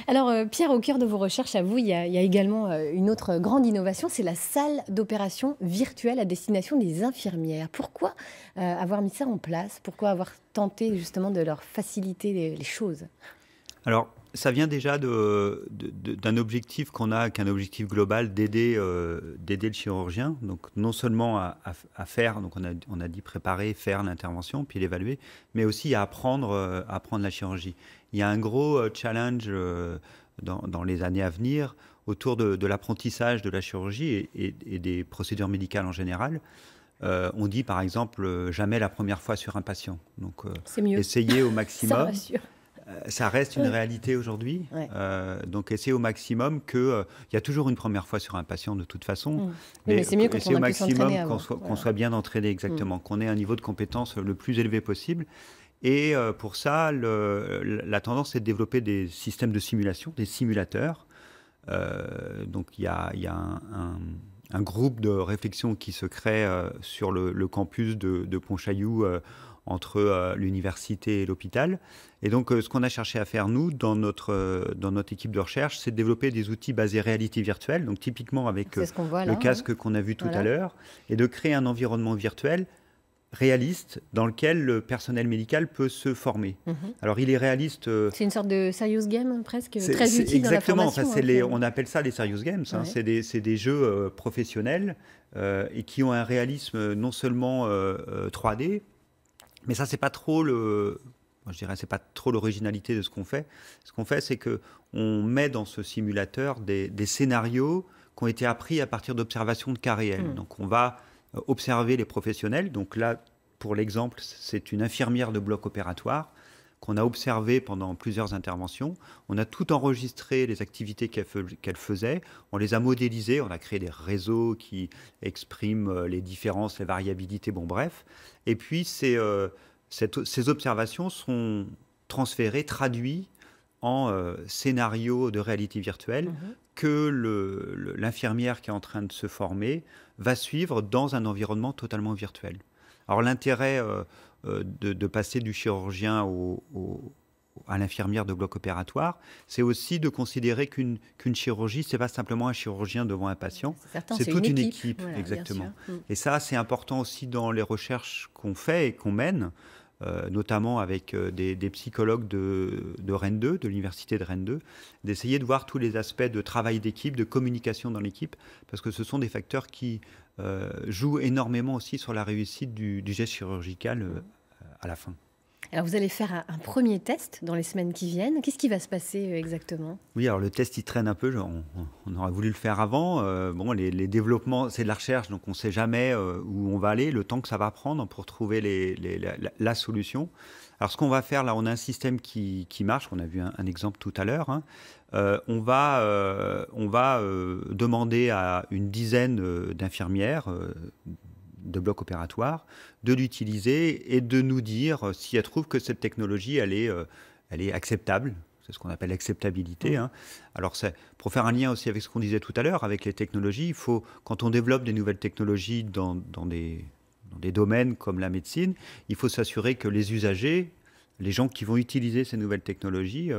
Alors Pierre, au cœur de vos recherches, à vous, il y a également une autre grande innovation, c'est la salle d'opération virtuelle à destination des infirmières. Pourquoi avoir mis ça en place? Pourquoi avoir tenté justement de leur faciliter les choses? Alors, ça vient déjà d'un objectif qu'on a, qu'un objectif global d'aider le chirurgien. Donc, non seulement à faire, donc on a dit préparer, faire l'intervention, puis l'évaluer, mais aussi à apprendre la chirurgie. Il y a un gros challenge dans les années à venir autour de l'apprentissage de la chirurgie et des procédures médicales en général. On dit par exemple jamais la première fois sur un patient. Donc, essayer au maximum. Ça rassure. Ça reste une réalité aujourd'hui. Ouais. Donc, essayer au maximum qu'il y a toujours une première fois sur un patient de toute façon. Mais c'est mieux quand on a pu s'entraîner avant. Qu'on soit bien entraîné, exactement. Qu'on ait un niveau de compétence le plus élevé possible. Et pour ça, la tendance est de développer des systèmes de simulation, des simulateurs. Donc, il y a un groupe de réflexion qui se crée sur le campus de Pontchaillou entre l'université et l'hôpital. Et donc, ce qu'on a cherché à faire, nous, dans notre équipe de recherche, c'est de développer des outils basés réalité virtuelle, donc typiquement avec le casque qu'on a vu tout à l'heure, et de créer un environnement virtuel réaliste dans lequel le personnel médical peut se former. Alors, il est réaliste... c'est une sorte de serious game, presque, très utile exactement, dans la formation. Exactement, on appelle ça les serious games. Hein, c'est des jeux professionnels et qui ont un réalisme non seulement 3D, mais ça, c'est pas trop c'est pas trop l'originalité de ce qu'on fait. Ce qu'on fait, c'est qu'on met dans ce simulateur des scénarios qui ont été appris à partir d'observations de cas réels. Donc, on va observer les professionnels. Donc là, pour l'exemple, c'est une infirmière de bloc opératoire qu'on a observée pendant plusieurs interventions. On a tout enregistré, les activités qu'elle faisait. On les a modélisées. On a créé des réseaux qui expriment les différences, les variabilités, bon bref. Et puis, ces observations sont transférées, traduites en scénario de réalité virtuelle que l'infirmière qui est en train de se former va suivre dans un environnement totalement virtuel. Alors l'intérêt de passer du chirurgien à l'infirmière de bloc opératoire, c'est aussi de considérer qu'une chirurgie, ce n'est pas simplement un chirurgien devant un patient, c'est toute une équipe. Voilà, exactement. Et ça, c'est important aussi dans les recherches qu'on fait et qu'on mène, notamment avec des psychologues de Rennes 2, de l'université de Rennes 2, d'essayer de voir tous les aspects de travail d'équipe, de communication dans l'équipe, parce que ce sont des facteurs qui jouent énormément aussi sur la réussite du geste chirurgical à la fin. Alors vous allez faire un premier test dans les semaines qui viennent. Qu'est-ce qui va se passer exactement? Oui, alors le test, il traîne un peu. On aurait voulu le faire avant. Les développements, c'est de la recherche, donc on ne sait jamais où on va aller, le temps que ça va prendre pour trouver la solution. Alors ce qu'on va faire, là, on a un système qui marche. On a vu un exemple tout à l'heure. On va demander à une dizaine d'infirmières de bloc opératoire, de l'utiliser et de nous dire si elle trouve que cette technologie, elle est acceptable. C'est ce qu'on appelle l'acceptabilité. Alors, pour faire un lien aussi avec ce qu'on disait tout à l'heure, avec les technologies, quand on développe des nouvelles technologies dans des domaines comme la médecine, il faut s'assurer que les usagers, les gens qui vont utiliser ces nouvelles technologies,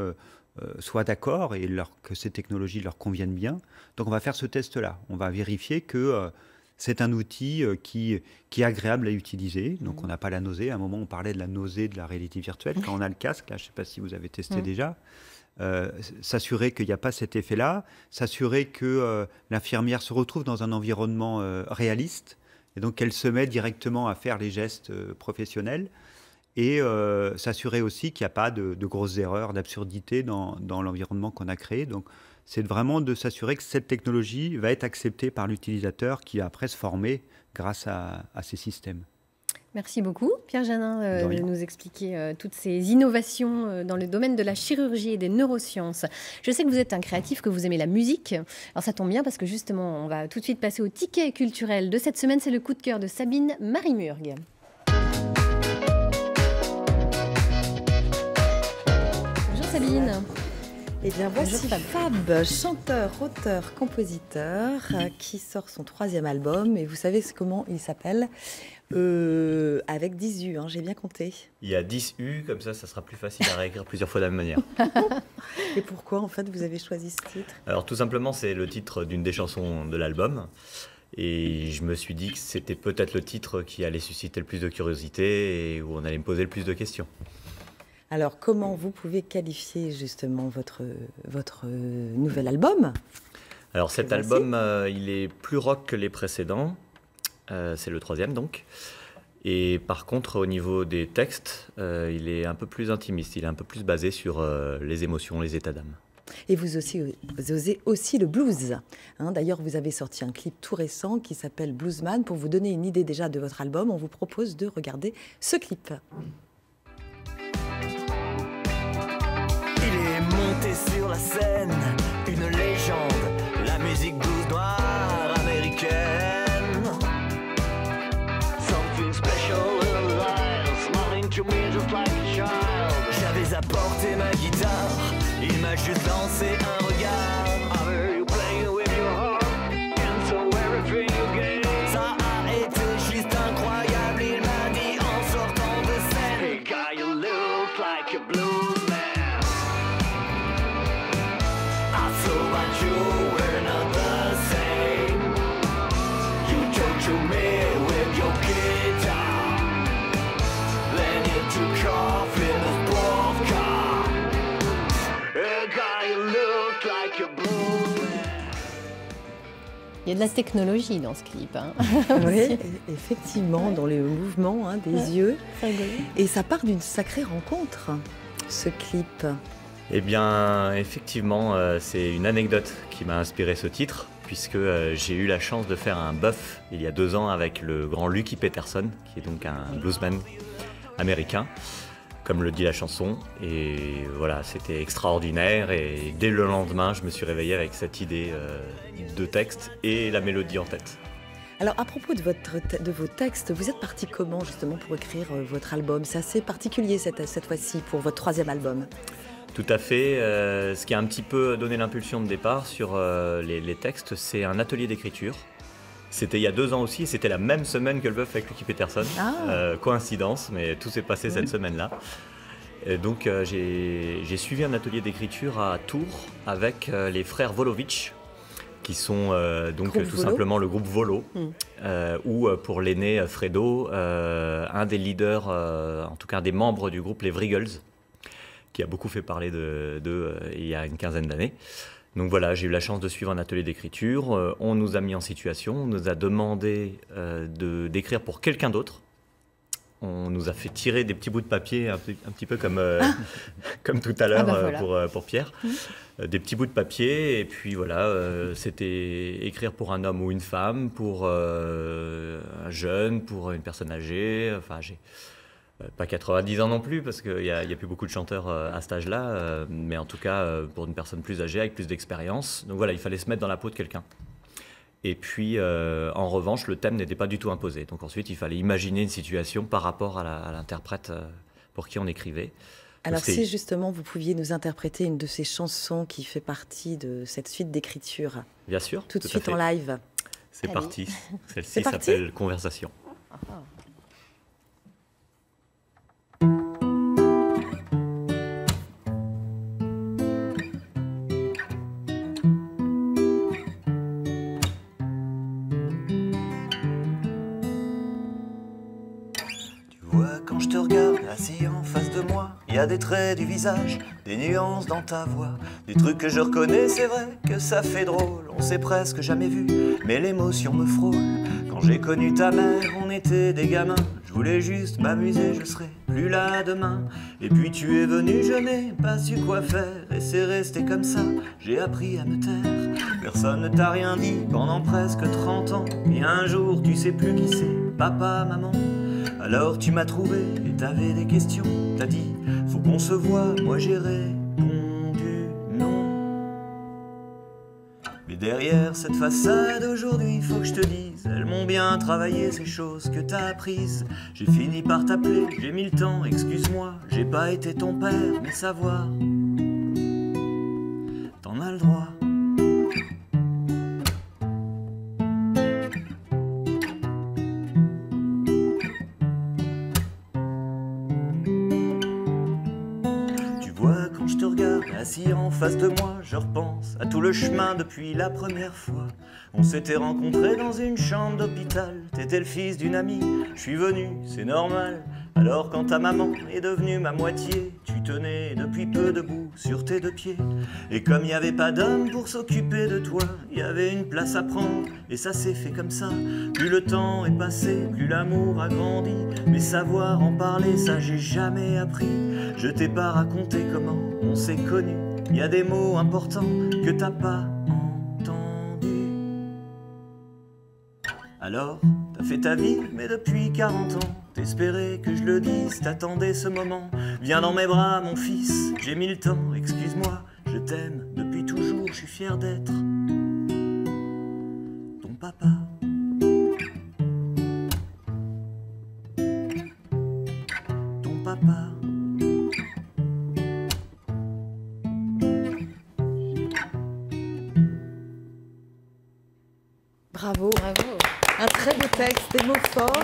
soient d'accord et que ces technologies leur conviennent bien. Donc, on va faire ce test-là. On va vérifier que c'est un outil qui est agréable à utiliser. Donc, on n'a pas la nausée. À un moment, on parlait de la nausée de la réalité virtuelle. Quand on a le casque, là, je ne sais pas si vous avez testé déjà, s'assurer qu'il n'y a pas cet effet-là, s'assurer que l'infirmière se retrouve dans un environnement réaliste et donc qu'elle se met directement à faire les gestes professionnels et s'assurer aussi qu'il n'y a pas de grosses erreurs, d'absurdité dans l'environnement qu'on a créé. Donc, c'est vraiment de s'assurer que cette technologie va être acceptée par l'utilisateur qui va après se former grâce à ces systèmes. Merci beaucoup, Pierre Janin, de nous expliquer toutes ces innovations dans le domaine de la chirurgie et des neurosciences. Je sais que vous êtes un créatif, que vous aimez la musique. Alors ça tombe bien parce que justement, on va tout de suite passer au ticket culturel de cette semaine. C'est le coup de cœur de Sabine Marimurg. Bonjour Sabine. Eh bien, voici Fab, chanteur, auteur, compositeur, qui sort son 3e album. Et vous savez comment il s'appelle avec 10 U, hein, j'ai bien compté. Il y a 10 U, comme ça sera plus facile à réécrire plusieurs fois de la même manière. Et pourquoi, en fait, vous avez choisi ce titre? Alors, tout simplement, c'est le titre d'une des chansons de l'album. Et je me suis dit que c'était peut-être le titre qui allait susciter le plus de curiosité et où on allait me poser le plus de questions. Alors, comment vous pouvez qualifier justement votre nouvel album? Alors, cet album, il est plus rock que les précédents. C'est le 3e, donc. Et par contre, au niveau des textes, il est un peu plus intimiste. Il est un peu plus basé sur les émotions, les états d'âme. Et vous osez aussi le blues. Hein, d'ailleurs, vous avez sorti un clip tout récent qui s'appelle Bluesman. Pour vous donner une idée déjà de votre album, on vous propose de regarder ce clip. Il est monté sur la scène, une légende, la musique blues noire américaine. Something special in life, smiling to me just like a child. J'avais apporté ma guitare, il m'a juste lancé un regard. I heard you playing with your heart, and so everything you gave. Ça a été juste incroyable, il m'a dit en sortant de scène. Hey guy, you look like a blues man. I saw that you were not the same. You torture me with your guitar, then you took off in a sport car. A guy, you look like a blues man. Il y a de la technologie dans ce clip. Hein. Oui, effectivement, dans les mouvements des yeux. Et ça part d'une sacrée rencontre, ce clip. Eh bien, effectivement, c'est une anecdote qui m'a inspiré ce titre, puisque j'ai eu la chance de faire un bœuf il y a 2 ans avec le grand Lucky Peterson, qui est donc un bluesman américain, comme le dit la chanson. Et voilà, c'était extraordinaire. Et dès le lendemain, je me suis réveillé avec cette idée de texte et la mélodie en tête. Alors, à propos de vos textes, vous êtes parti comment justement pour écrire votre album? C'est assez particulier cette fois-ci pour votre 3e album. Tout à fait. Ce qui a un petit peu donné l'impulsion de départ sur les textes, c'est un atelier d'écriture. C'était il y a 2 ans aussi, et c'était la même semaine que le bœuf avec Lucky Peterson. Coïncidence, mais tout s'est passé cette semaine-là. Et donc j'ai suivi un atelier d'écriture à Tours avec les frères Volovitch, qui sont donc tout simplement le groupe Volo, ou pour l'aîné Fredo, un des leaders, en tout cas un des membres du groupe Les Vrigels, qui a beaucoup fait parler d'eux il y a une 15aine d'années. Donc voilà, j'ai eu la chance de suivre un atelier d'écriture. On nous a mis en situation, on nous a demandé d'écrire pour quelqu'un d'autre. On nous a fait tirer des petits bouts de papier, un petit peu comme, comme tout à l'heure pour Pierre. Des petits bouts de papier, et puis voilà, c'était écrire pour un homme ou une femme, pour un jeune, pour une personne âgée. Enfin, j'ai pas 90 ans non plus, parce qu'il n'y a plus beaucoup de chanteurs à cet âge-là, mais en tout cas pour une personne plus âgée, avec plus d'expérience. Donc voilà, il fallait se mettre dans la peau de quelqu'un. Et puis, en revanche, le thème n'était pas du tout imposé. Donc ensuite, il fallait imaginer une situation par rapport à l'interprète pour qui on écrivait. Alors si justement vous pouviez nous interpréter une de ces chansons qui fait partie de cette suite d'écriture. Bien sûr. Tout de suite en live. C'est parti. Celle-ci s'appelle Conversation. Quand je te regarde assis en face de moi, il y a des traits du visage, des nuances dans ta voix, des trucs que je reconnais, c'est vrai que ça fait drôle. On s'est presque jamais vu, mais l'émotion me frôle. Quand j'ai connu ta mère, on était des gamins. Je voulais juste m'amuser, je serai plus là demain. Et puis tu es venu, je n'ai pas su quoi faire, et c'est resté comme ça, j'ai appris à me taire. Personne ne t'a rien dit pendant presque 30 ans, et un jour tu sais plus qui c'est, papa, maman. Alors tu m'as trouvé et t'avais des questions. T'as dit, faut qu'on se voit, moi j'ai répondu non. Mais derrière cette façade aujourd'hui, faut que je te dise, elles m'ont bien travaillé ces choses que t'as apprises. J'ai fini par t'appeler, j'ai mis le temps, excuse-moi, j'ai pas été ton père, mais savoir te regarde assis en face de moi, je repense à tout le chemin depuis la première fois. On s'était rencontrés dans une chambre d'hôpital. T'étais le fils d'une amie, je suis venu, c'est normal. Alors quand ta maman est devenue ma moitié, tu tenais depuis peu debout sur tes 2 pieds. Et comme il n'y avait pas d'homme pour s'occuper de toi, il y avait une place à prendre, et ça s'est fait comme ça. Plus le temps est passé, plus l'amour a grandi. Mais savoir en parler, ça j'ai jamais appris. Je t'ai pas raconté comment on s'est connus. Il y a des mots importants que t'as pas entendus. Alors, t'as fait ta vie, mais depuis 40 ans, t'espérais que je le dise, t'attendais ce moment. Viens dans mes bras, mon fils, j'ai mis le temps, excuse-moi, je t'aime depuis toujours, je suis fier d'être ton papa. Ton papa. Bravo. Bravo. Un très beau texte, des mots forts.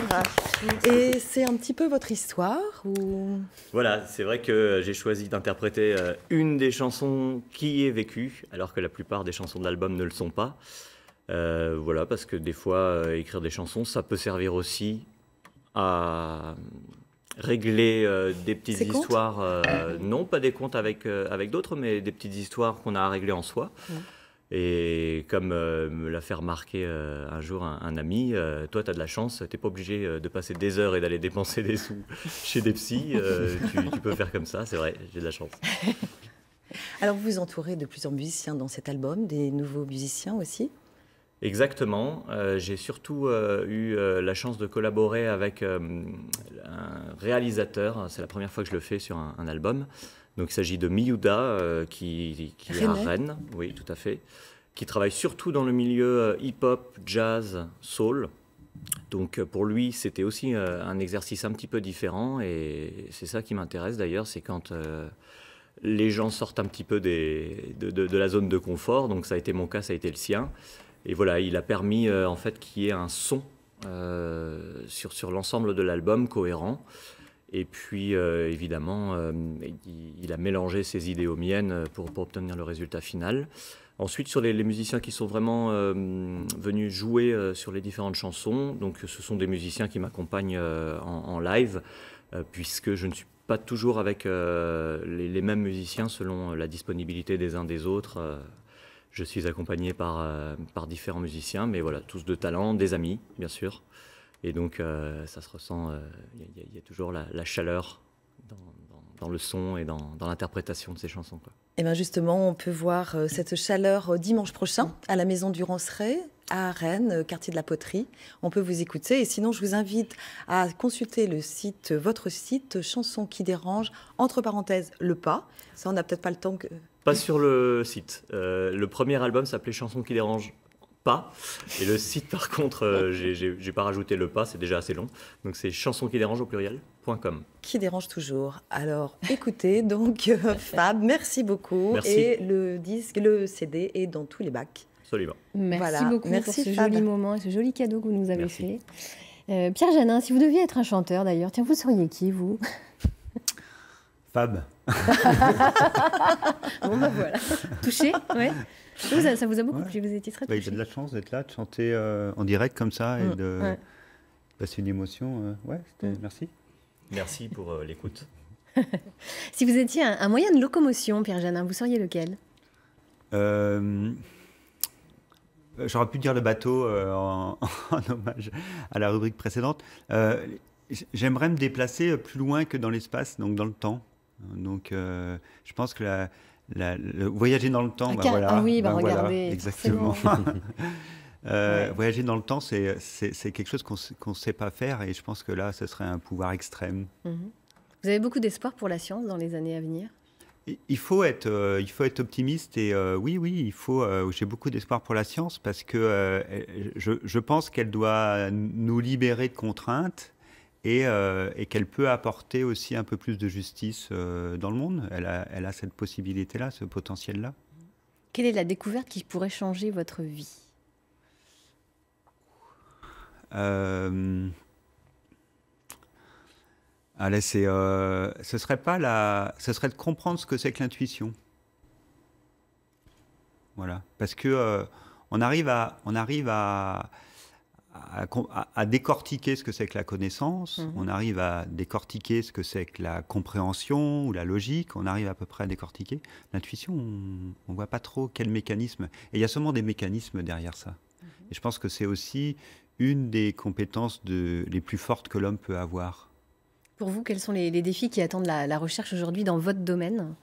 Et c'est un petit peu votre histoire ou... Voilà, c'est vrai que j'ai choisi d'interpréter une des chansons qui est vécue, alors que la plupart des chansons de l'album ne le sont pas. Voilà, parce que des fois, écrire des chansons, ça peut servir aussi à régler des petites histoires. Non, pas des contes avec d'autres, mais des petites histoires qu'on a à régler en soi. Et comme me l'a fait remarquer un jour un ami, toi, tu as de la chance, tu n'es pas obligé de passer des heures et d'aller dépenser des sous chez des psys. Tu peux faire comme ça, c'est vrai, j'ai de la chance. Alors, vous vous entourez de plusieurs musiciens dans cet album, des nouveaux musiciens aussi? Exactement. J'ai surtout eu la chance de collaborer avec un réalisateur. C'est la première fois que je le fais sur un album. Donc il s'agit de Miyuda, qui est à Rennes, oui, tout à fait, qui travaille surtout dans le milieu hip-hop, jazz, soul. Donc pour lui, c'était aussi un exercice un petit peu différent, et c'est ça qui m'intéresse d'ailleurs, c'est quand les gens sortent un petit peu de la zone de confort. Donc ça a été mon cas, ça a été le sien. Et voilà, il a permis en fait qu'il y ait un son sur l'ensemble de l'album cohérent. Et puis, évidemment, il a mélangé ses idées aux miennes pour obtenir le résultat final. Ensuite, sur les musiciens qui sont vraiment venus jouer sur les différentes chansons, donc ce sont des musiciens qui m'accompagnent en live, puisque je ne suis pas toujours avec les mêmes musiciens selon la disponibilité des uns des autres. Je suis accompagné par différents musiciens, mais voilà, tous de talent, des amis, bien sûr. Et donc, ça se ressent, il y a toujours la chaleur dans le son et dans l'interprétation de ces chansons, quoi. Et bien justement, on peut voir cette chaleur dimanche prochain à la Maison du Ranceret, à Rennes, quartier de la Poterie. On peut vous écouter. Et sinon, je vous invite à consulter votre site, Chansons qui dérangent, entre parenthèses, le pas. Ça, on n'a peut-être pas le temps que... Pas sur le site. Le premier album s'appelait Chansons qui dérangent pas. Et le site, par contre, j'ai pas rajouté le pas, c'est déjà assez long. Donc c'est chansonsquidérangent au pluriel.com. Qui dérange toujours. Alors écoutez, donc Fab, merci beaucoup. Merci. Et le CD est dans tous les bacs. Absolument. Merci beaucoup pour ce Fab. joli moment et ce joli cadeau que vous nous avez fait. Pierre Janin, si vous deviez être un chanteur d'ailleurs, tiens, vous seriez qui, vous? Fab. Bon ben voilà. Touché, ouais. Ça vous a beaucoup plu, vous étiez très touché. J'ai de la chance d'être là, de chanter en direct comme ça et de passer une émotion. Merci. Merci pour l'écoute. Si vous étiez un moyen de locomotion, Pierre Janin, vous seriez lequel? J'aurais pu dire le bateau en hommage à la rubrique précédente. J'aimerais me déplacer plus loin que dans l'espace, donc dans le temps. Donc je pense que le voyager dans le temps, voilà. Ah oui, regardez. Voilà, exactement. Voyager dans le temps, c'est quelque chose qu'on ne sait pas faire, et je pense que là, ce serait un pouvoir extrême. Vous avez beaucoup d'espoir pour la science dans les années à venir? Il faut être optimiste, et oui, j'ai beaucoup d'espoir pour la science, parce que je pense qu'elle doit nous libérer de contraintes, et qu'elle peut apporter aussi un peu plus de justice dans le monde. Elle a cette possibilité-là, ce potentiel-là. Quelle est la découverte qui pourrait changer votre vie? Allez, ce serait de comprendre ce que c'est que l'intuition. Voilà, parce que on arrive à décortiquer ce que c'est que la connaissance, on arrive à décortiquer ce que c'est que la compréhension ou la logique, on arrive à peu près à décortiquer. L'intuition, on ne voit pas trop quel mécanisme. Et il y a seulement des mécanismes derrière ça. Et je pense que c'est aussi une des compétences les plus fortes que l'homme peut avoir. Pour vous, quels sont les défis qui attendent la recherche aujourd'hui dans votre domaine ?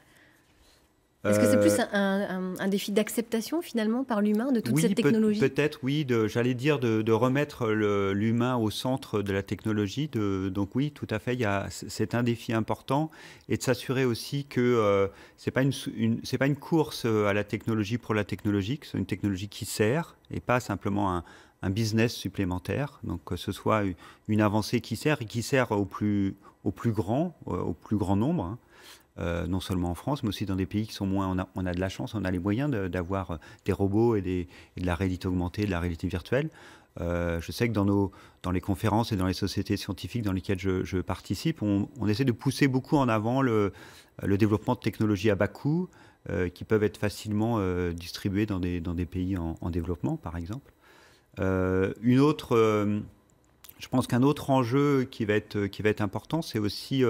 Est-ce que c'est plus un défi d'acceptation finalement par l'humain de toute cette technologie ? Peut-être, oui. J'allais dire de remettre l'humain au centre de la technologie. Donc oui, tout à fait. C'est un défi important, et de s'assurer aussi que c'est pas une course à la technologie pour la technologie, que c'est une technologie qui sert et pas simplement un business supplémentaire. Donc que ce soit une avancée qui sert, et qui sert au plus grand nombre. Hein. Non seulement en France, mais aussi dans des pays qui sont moins... On a de la chance, on a les moyens d'avoir des robots et de la réalité augmentée, de la réalité virtuelle. Je sais que dans les conférences et dans les sociétés scientifiques dans lesquelles je participe, on essaie de pousser beaucoup en avant le développement de technologies à bas coût, qui peuvent être facilement distribuées dans des pays en développement, par exemple. Je pense qu'un autre enjeu qui va être important, c'est aussi...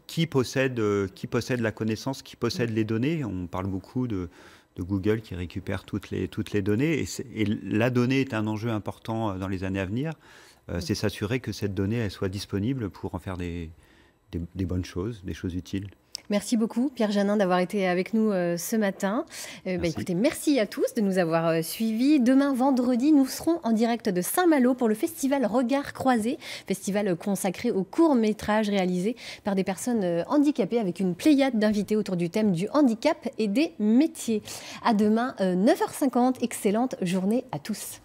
qui possède la connaissance, qui possède les données. On parle beaucoup de Google qui récupère toutes les données, et la donnée est un enjeu important dans les années à venir. C'est s'assurer que cette donnée elle soit disponible pour en faire des bonnes choses, des choses utiles. Merci beaucoup, Pierre Janin, d'avoir été avec nous ce matin. Écoutez, merci à tous de nous avoir suivis. Demain, vendredi, nous serons en direct de Saint-Malo pour le festival Regards Croisés, festival consacré aux courts-métrages réalisés par des personnes handicapées, avec une pléiade d'invités autour du thème du handicap et des métiers. À demain, 9h50. Excellente journée à tous.